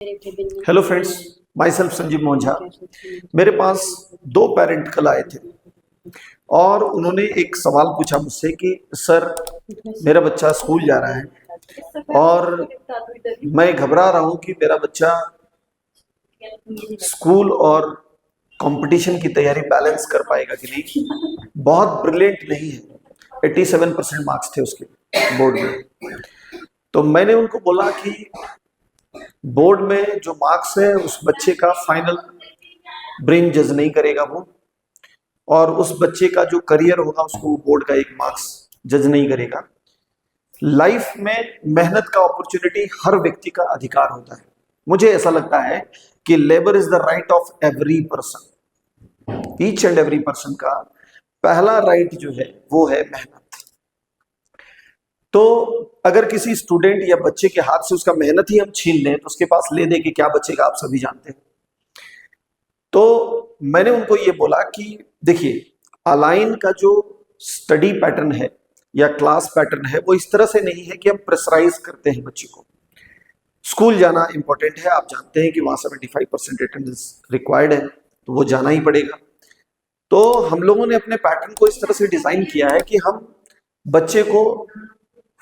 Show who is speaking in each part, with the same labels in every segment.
Speaker 1: Hello friends, my self Sanjeev Mohan Jha. मेरे पास दो parent कल आए थे और उन्होंने एक सवाल पूछा मुझसे कि सर, मेरा बच्चा स्कूल जा रहा है और मैं घबरा रहा हूं कि मेरा बच्चा स्कूल और कंपटीशन की तैयारी बैलेंस कर पाएगा कि नहीं। बहुत ब्रिलियंट नहीं है, 87% मार्क्स थे उसके बोर्ड में। तो मैंने उनको बोला कि बोर्ड में जो मार्क्स है उस बच्चे का फाइनल ब्रेन जज नहीं करेगा वो, और उस बच्चे का जो करियर होगा उसको बोर्ड का एक मार्क्स जज नहीं करेगा। लाइफ में मेहनत का अपॉर्चुनिटी हर व्यक्ति का अधिकार होता है। मुझे ऐसा लगता है कि labour is the right of every person. Each and every person का पहला राइट जो है वो है मेहनत। तो अगर किसी स्टूडेंट या बच्चे के हाथ से उसका मेहनत ही हम छीन लें तो उसके पास ले दे के क्या बचेगा, आप सभी जानते हैं। तो मैंने उनको ये बोला कि देखिए, अलाइन का जो स्टडी पैटर्न है या क्लास पैटर्न है वो इस तरह से नहीं है कि हम प्रेशराइज करते हैं बच्चे को। स्कूल जाना इंपॉर्टेंट है, आप जानते हैं कि वहां 75% अटेंडेंस रिक्वायर्ड है, तो वो जाना ही पड़ेगा। तो हम लोगों ने अपने पैटर्न को इस तरह से डिजाइन किया है कि हम बच्चे को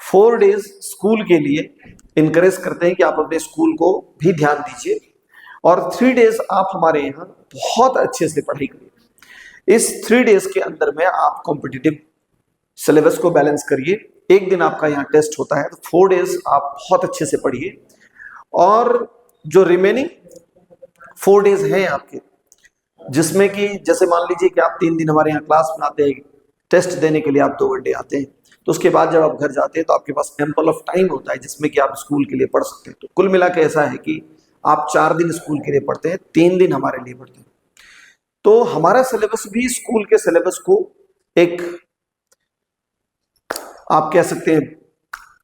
Speaker 1: 4 डेज स्कूल के लिए इनकरेज करते हैं कि आप अपने स्कूल को भी ध्यान दीजिए, और 3 डेज आप हमारे यहाँ बहुत अच्छे से पढ़ाई करिए। इस 3 डेज के अंदर में आप कॉम्पिटिटिव सिलेबस को बैलेंस करिए। एक दिन आपका यहाँ टेस्ट होता है, तो 4 डेज आप बहुत अच्छे से पढ़िए, और जो रिमेनिंग 4 डेज हैं आपके, जिसमें कि जैसे मान लीजिए कि आप 3 दिन हमारे यहाँ क्लास में आते हैं, टेस्ट देने के लिए आप 2 घंटे आते हैं, तो उसके बाद जब आप घर जाते हैं तो आपके पास एम्पल ऑफ टाइम होता है जिसमें कि आप स्कूल के लिए पढ़ सकते हैं। तो कुल मिला के ऐसा है कि आप 4 दिन स्कूल के लिए पढ़ते हैं, 3 दिन हमारे लिए पढ़ते हैं। तो हमारा सिलेबस भी स्कूल के सिलेबस को एक, आप कह सकते हैं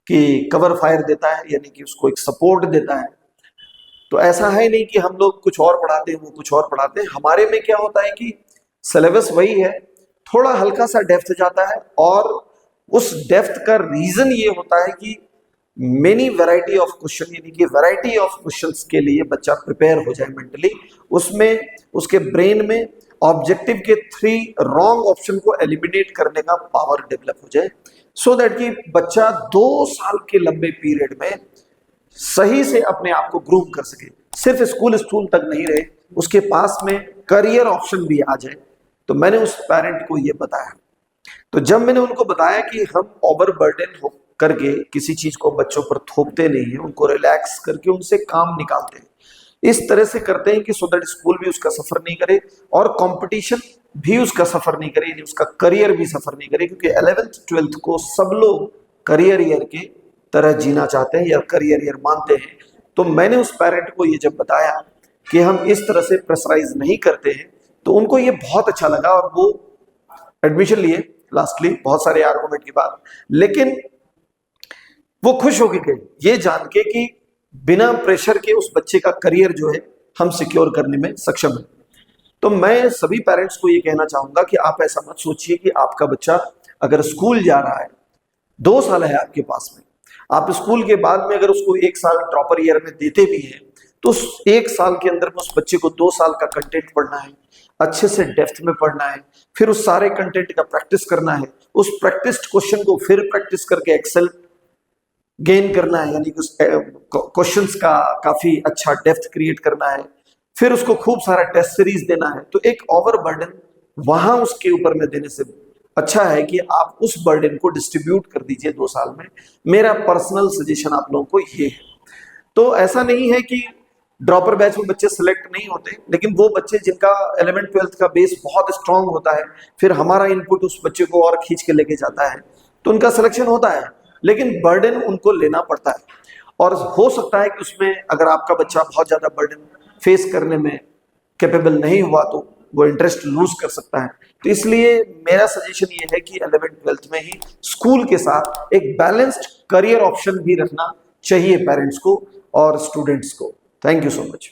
Speaker 1: कि कवर फायर देता है, यानी कि उसको एक सपोर्ट देता है। तो ऐसा है नहीं कि हम लोग कुछ और पढ़ाते हैं वो कुछ और पढ़ाते हैं। हमारे में क्या होता है कि सिलेबस वही है, थोड़ा हल्का सा डेप्थ जाता है, और उस डेप्थ का रीजन ये होता है कि मेनी वैरायटी ऑफ क्वेश्चन, यानी कि वैरायटी ऑफ क्वेश्चंस के लिए बच्चा प्रिपेयर हो जाए मेंटली। उसमें उसके ब्रेन में ऑब्जेक्टिव के 3 रॉन्ग ऑप्शन को एलिमिनेट करने का पावर डेवलप हो जाए, सो दैट कि बच्चा 2 साल के लंबे पीरियड में सही से अपने आप को ग्रूम कर सके, सिर्फ स्कूल तक नहीं रहे, उसके पास में करियर ऑप्शन भी आ जाए। तो मैंने उस पेरेंट को ये बताया। तो जब मैंने उनको बताया कि हम ओवर बर्डन हो करके किसी चीज को बच्चों पर थोपते नहीं है, उनको रिलैक्स करके उनसे काम निकालते हैं, इस तरह से करते हैं कि सो दैट स्कूल भी उसका सफर नहीं करे और कंपटीशन भी उसका सफर नहीं करे, उसका करियर भी सफर नहीं करे, क्योंकि 11th 12th को सब लोग करियर ईयर के तरह जीना चाहते हैं या करियर ईयर मानते हैं। तो मैंने उस पेरेंट को ये जब बताया कि हम इस तरह से प्रेशराइज नहीं करते हैं, तो उनको ये बहुत अच्छा लगा और वो एडमिशन लिए लास्टली, बहुत सारे आर्गुमेंट के बाद। लेकिन वो खुश हो गए ये जान के कि बिना प्रेशर के उस बच्चे का करियर जो है हम सिक्योर करने में सक्षम हैं। तो मैं सभी पेरेंट्स को ये कहना चाहूंगा कि आप ऐसा मत सोचिए कि आपका बच्चा अगर स्कूल जा रहा है, 2 साल है आपके पास में, आप स्कूल के बाद में अगर उसको 1 साल ड्रॉपर ईयर में देते भी हैं, तो उस 1 साल के अंदर में उस बच्चे को 2 साल का कंटेंट पढ़ना है, अच्छे से डेप्थ में पढ़ना है, फिर उस सारे कंटेंट का प्रैक्टिस करना है, उस प्रैक्टिस्ड क्वेश्चन को फिर प्रैक्टिस करके एक्सेल गेन करना है, यानी कि क्वेश्चंस का काफी अच्छा डेप्थ क्रिएट करना है, फिर उसको खूब सारा टेस्ट सीरीज देना है। तो एक ओवर बर्डन वहां उसके ऊपर में देने से अच्छा है कि आप उस बर्डन को डिस्ट्रीब्यूट कर दीजिए 2 साल में। मेरा पर्सनल सजेशन आप लोगों को ये है। तो ऐसा नहीं है कि ड्रॉपर बैच में बच्चे सिलेक्ट नहीं होते, लेकिन वो बच्चे जिनका 11th 12th का बेस बहुत स्ट्रांग होता है, फिर हमारा इनपुट उस बच्चे को और खींच के लेके जाता है, तो उनका सिलेक्शन होता है, लेकिन बर्डन उनको लेना पड़ता है। और हो सकता है कि उसमें अगर आपका बच्चा बहुत ज्यादा बर्डन फेस करने में कैपेबल नहीं हुआ तो वो इंटरेस्ट लूज कर सकता है। तो इसलिए मेरा सजेशन ये है कि 11th 12th में ही स्कूल के साथ एक बैलेंस्ड करियर ऑप्शन भी रखना चाहिए पेरेंट्स को और स्टूडेंट्स को। Thank you so much.